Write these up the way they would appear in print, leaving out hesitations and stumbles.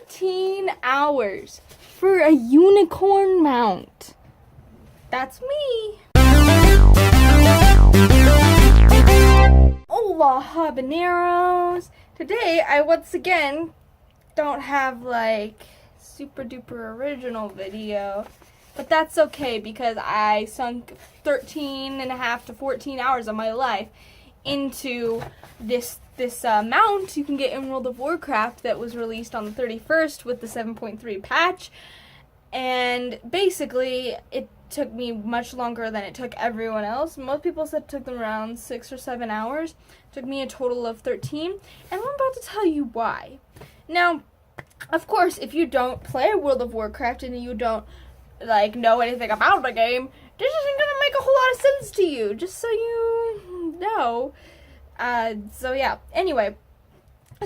14 hours for a unicorn mount. That's me. Hola, habaneros. Today, I once again don't have like super duper original video, but that's okay because I sunk 13 and a half to 14 hours of my life into this mount you can get in World of Warcraft that was released on the 31st with the 7.3 patch. And basically, it took me much longer than it took everyone else. Most people said it took them around 6 or 7 hours. It took me a total of 13, and I'm about to tell you why. Now, of course, if you don't play World of Warcraft and you don't know anything about the game, this isn't gonna make a whole lot of sense to you, just so you know. So yeah, anyway.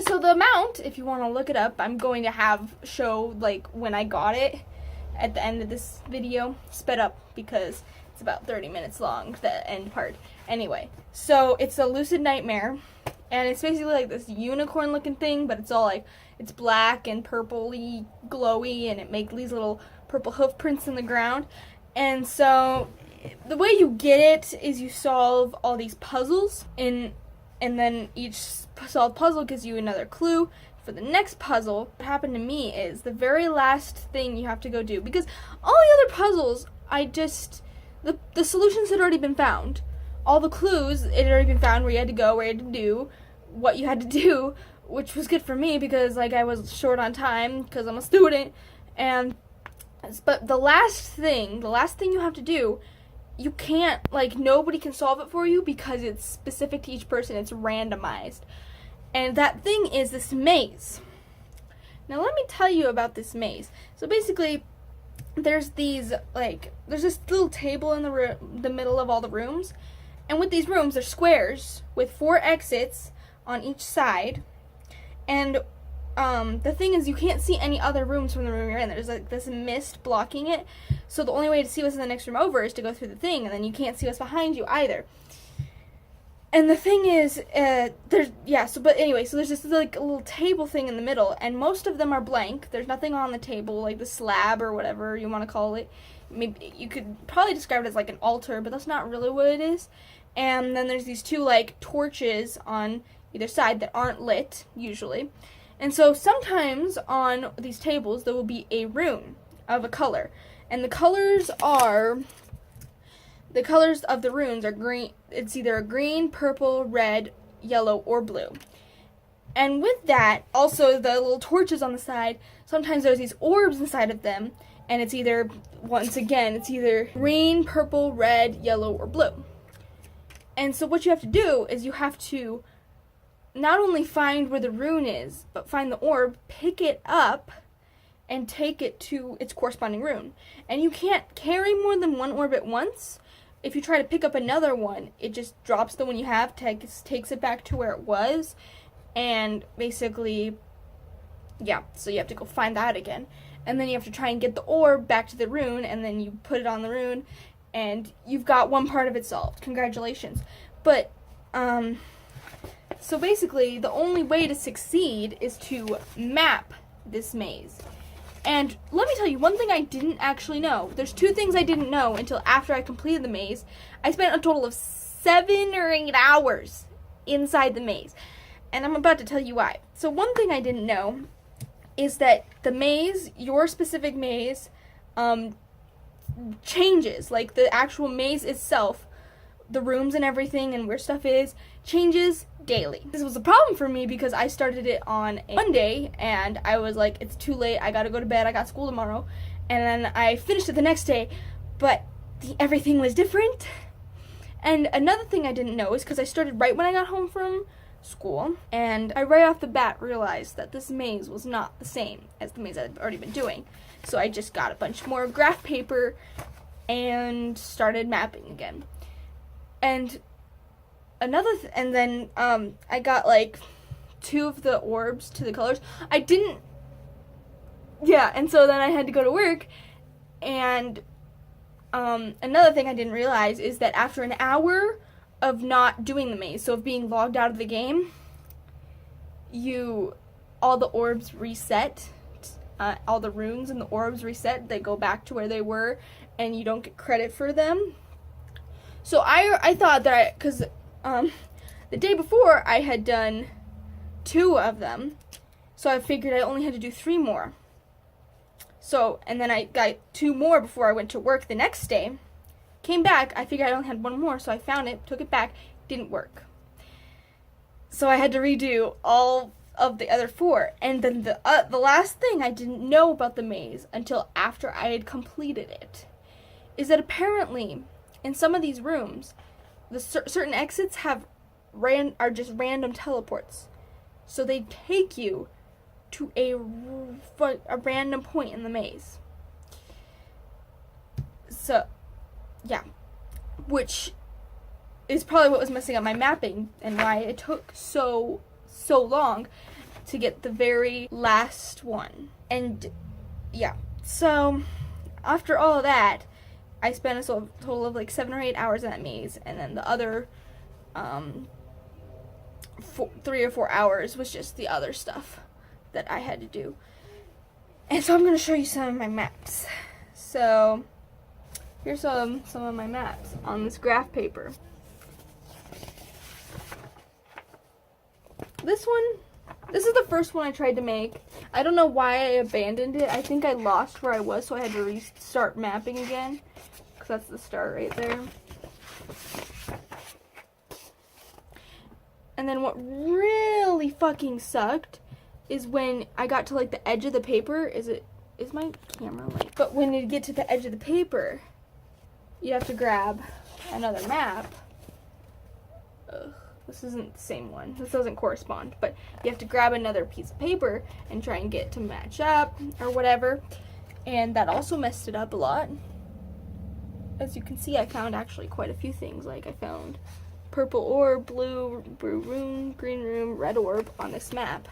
So the amount, if you want to look it up, I'm going to have show when I got it at the end of this video, sped up because it's about 30 minutes long, the end part. Anyway, so it's a Lucid Nightmare, and it's basically like this unicorn looking thing, but it's all it's black and purpley glowy, and it makes these little purple hoof prints in the ground. And so the way you get it is you solve all these puzzles, and then each solved puzzle gives you another clue for the next puzzle. What happened to me is the very last thing you have to go do, because all the other puzzles, the solutions had already been found. All the clues, it had already been found, where you had to go, where you had to do, what you had to do, which was good for me because I was short on time because I'm a student. But the last thing you have to do, you can't, nobody can solve it for you because it's specific to each person. It's randomized. And that thing is this maze. Now let me tell you about this maze. So basically, there's this little table in the middle of all the rooms. And with these rooms, they're squares with 4 exits on each side. And the thing is, you can't see any other rooms from the room you're in. There's this mist blocking it. So the only way to see what's in the next room over is to go through the thing, and then you can't see what's behind you either. And the thing is, there's this little table thing in the middle, and most of them are blank. There's nothing on the table, like the slab or whatever you want to call it. Maybe you could probably describe it as like an altar, but that's not really what it is. And then there's these 2 torches on either side that aren't lit usually. And so sometimes on these tables there will be a rune of a color. And the colors of the runes are green. It's either a green, purple, red, yellow, or blue. And with that, also the little torches on the side, sometimes there's these orbs inside of them, and it's either green, purple, red, yellow, or blue. And so what you have to do is you have to not only find where the rune is, but find the orb, pick it up, and take it to its corresponding rune. And you can't carry more than 1 orb at once. If you try to pick up another one, it just drops the one you have, takes it back to where it was, and basically, yeah, so you have to go find that again. And then you have to try and get the orb back to the rune, and then you put it on the rune, and you've got one part of it solved. Congratulations. But, so basically, the only way to succeed is to map this maze. And let me tell you, one thing I didn't actually know. There's 2 things I didn't know until after I completed the maze. I spent a total of 7 or 8 hours inside the maze. And I'm about to tell you why. So one thing I didn't know is that the maze, your specific maze, changes. The actual maze itself, the rooms and everything and where stuff is, changes daily. This was a problem for me because I started it on a Monday, and I was like, it's too late, I gotta go to bed, I got school tomorrow. And then I finished it the next day, but everything was different. And another thing I didn't know is because I started right when I got home from school, and I right off the bat realized that this maze was not the same as the maze I'd already been doing. So I just got a bunch more graph paper and started mapping again. And then I got 2 of the orbs to the colors. And so then I had to go to work, and another thing I didn't realize is that after an hour of not doing the maze, so of being logged out of the game, all the orbs reset all the runes and the orbs reset. They go back to where they were, and you don't get credit for them. So I thought that because the day before I had done 2 of them, so I figured I only had to do 3 more. So, and then I got 2 more before I went to work the next day. Came back, I figured I only had 1 more, so I found it, took it back, didn't work. So I had to redo all of the other 4. And then the last thing I didn't know about the maze until after I had completed it is that apparently in some of these rooms, the certain exits are just random teleports. So they take you to a random point in the maze. So, yeah. Which is probably what was messing up my mapping and why it took so long to get the very last one. And, yeah. So, after all of that, I spent a total of like 7 or 8 hours in that maze, and then the other 3 or 4 hours was just the other stuff that I had to do. And so I'm going to show you some of my maps. So here's some of my maps on this graph paper. This is the first one I tried to make. I don't know why I abandoned it. I think I lost where I was, so I had to restart mapping again. Because that's the start right there. And then what really fucking sucked is when I got to like the edge of the paper. Is my camera like? But when you get to the edge of the paper, you have to grab another map. Ugh, this isn't the same one. This doesn't correspond. But you have to grab another piece of paper and try and get it to match up or whatever. And that also messed it up a lot. As you can see, I found actually quite a few things. Like I found purple orb, blue room, green room, red orb on this map.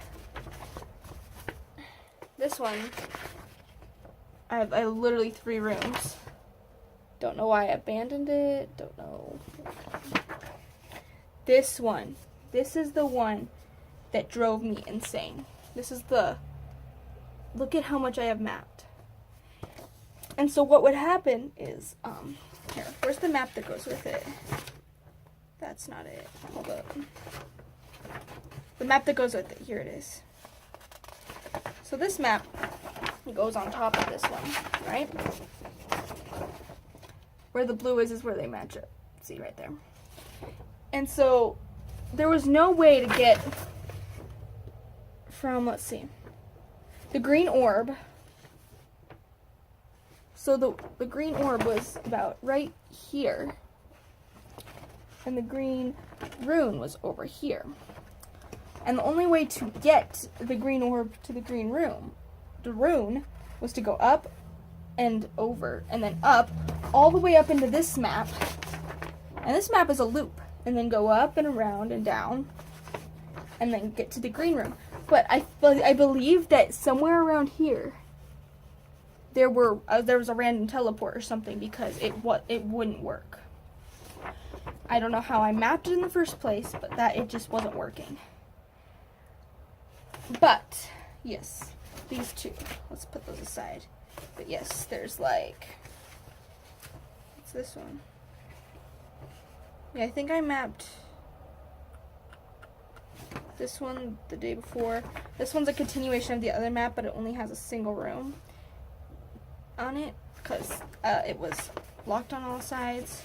This one, I have literally 3 rooms. Don't know why I abandoned it. Don't know. This one. This is the one that drove me insane. This is look at how much I have mapped. And so what would happen is, here, where's the map that goes with it? That's not it. Hold up. The map that goes with it. Here it is. So this map goes on top of this one, right? Where the blue is where they match up. See right there. And so there was no way to get from, let's see, the green orb. So the green orb was about right here. And the green rune was over here. And the only way to get the green orb to the green rune, was to go up and over and then up, all the way up into this map. And this map is a loop. And then go up and around and down. And then get to the green room. But I believe that somewhere around here, there was a random teleport or something because it wouldn't work. I don't know how I mapped it in the first place, but it just wasn't working. But yes, these 2. Let's put those aside. But yes, there's like, what's this one? Yeah, I think I mapped this one the day before. This one's a continuation of the other map, but it only has a single room on it because it was locked on all sides.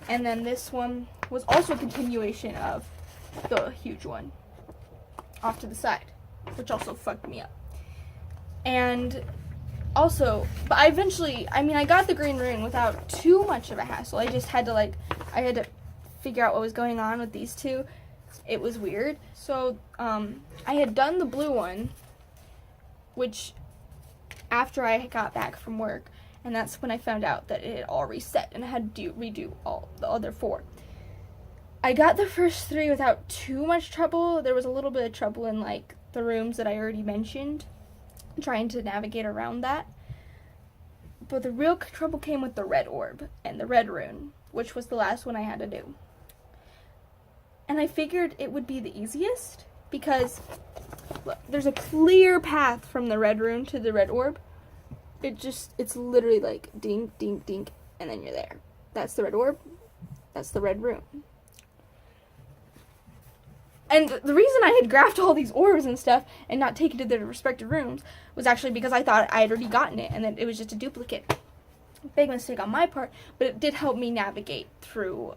And then this one was also a continuation of the huge one off to the side, which also fucked me up. And also, but I got the green rune without too much of a hassle. I just had to I had to figure out what was going on with these 2. It was weird. So, I had done the blue one, which after I got back from work, and that's when I found out that it had all reset and I had to redo all the other 4. I got the first 3 without too much trouble. There was a little bit of trouble in like the rooms that I already mentioned, trying to navigate around that. But the real trouble came with the red orb and the red rune, which was the last one I had to do. And I figured it would be the easiest because look, there's a clear path from the red room to the red orb. It's literally like dink, dink, dink, and then you're there. That's the red orb. That's the red room. And the reason I had graphed all these orbs and stuff and not taken to their respective rooms was actually because I thought I had already gotten it and that it was just a duplicate. Big mistake on my part, but it did help me navigate through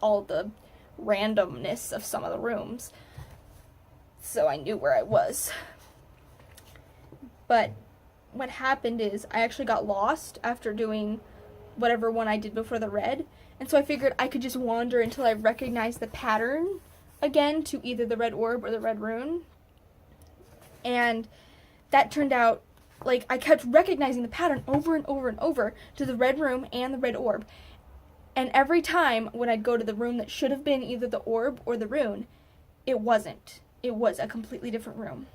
all the randomness of some of the rooms. So I knew where I was. But what happened is I actually got lost after doing whatever one I did before the red. And so I figured I could just wander until I recognized the pattern again to either the red orb or the red rune. And that turned out, like, I kept recognizing the pattern over and over and over to the red room and the red orb. And every time when I'd go to the room that should have been either the orb or the rune, it wasn't. It was a completely different room.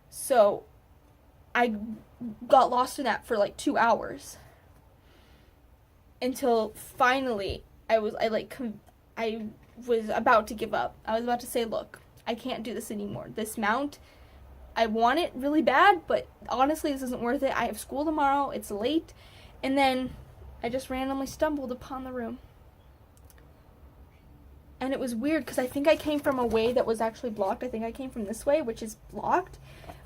So I got lost in that for like 2 hours. Until finally I was about to give up. I was about to say, look, I can't do this anymore. This mount, I want it really bad, but honestly, this isn't worth it. I have school tomorrow. It's late. And then I just randomly stumbled upon the room. And it was weird because I think I came from a way that was actually blocked. I think I came from this way, which is blocked.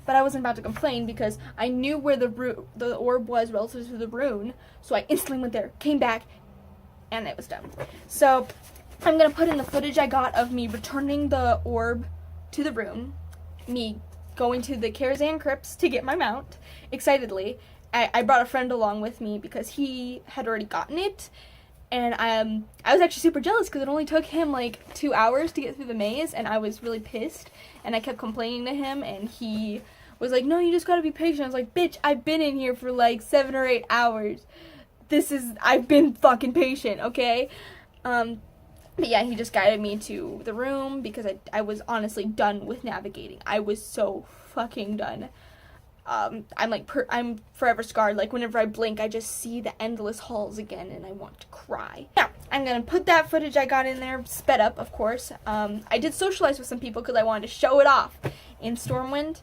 But I wasn't about to complain because I knew where the orb was relative to the rune. So I instantly went there, came back, and it was done. So I'm going to put in the footage I got of me returning the orb to the rune, me going to the Karazhan crypts to get my mount, excitedly. I brought a friend along with me because he had already gotten it. And I was actually super jealous because it only took him like 2 hours to get through the maze, and I was really pissed. And I kept complaining to him, and he was like, no, you just gotta be patient. I was like, bitch, I've been in here for like 7 or 8 hours. I've been fucking patient, okay? But yeah, he just guided me to the room because I was honestly done with navigating. I was so fucking done. I'm forever scarred. Like, whenever I blink, I just see the endless halls again, and I want to cry. Yeah, I'm gonna put that footage I got in there, sped up, of course. I did socialize with some people because I wanted to show it off in Stormwind,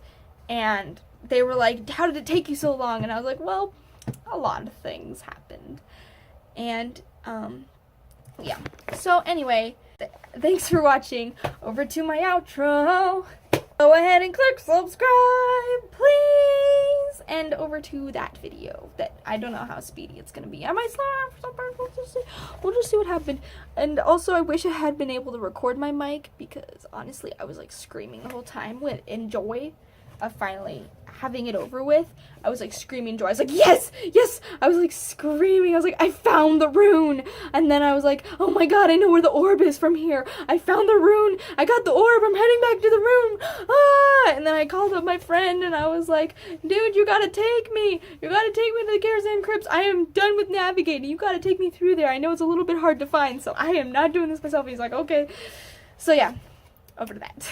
and they were like, how did it take you so long? And I was like, well, a lot of things happened. And, yeah. So, anyway, thanks for watching. Over to my outro. Go ahead and click subscribe, please! And over to that video that I don't know how speedy it's gonna be. I might slow down. We'll just see what happened. And also, I wish I had been able to record my mic because honestly, I was like screaming the whole time with joy of finally having it over with. I was like screaming joy. I was like, yes, yes! I was like screaming. I was like, I found the rune! And then I was like, oh my god, I know where the orb is from here. I found the rune. I got the orb. I'm heading back to the room. Ah! And then I called up my friend and I was like, dude, you gotta take me. You gotta take me to the Karazhan crypts. I am done with navigating. You gotta take me through there. I know it's a little bit hard to find, so I am not doing this myself. He's like, okay. So yeah, over to that.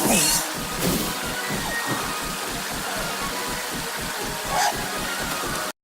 Hey.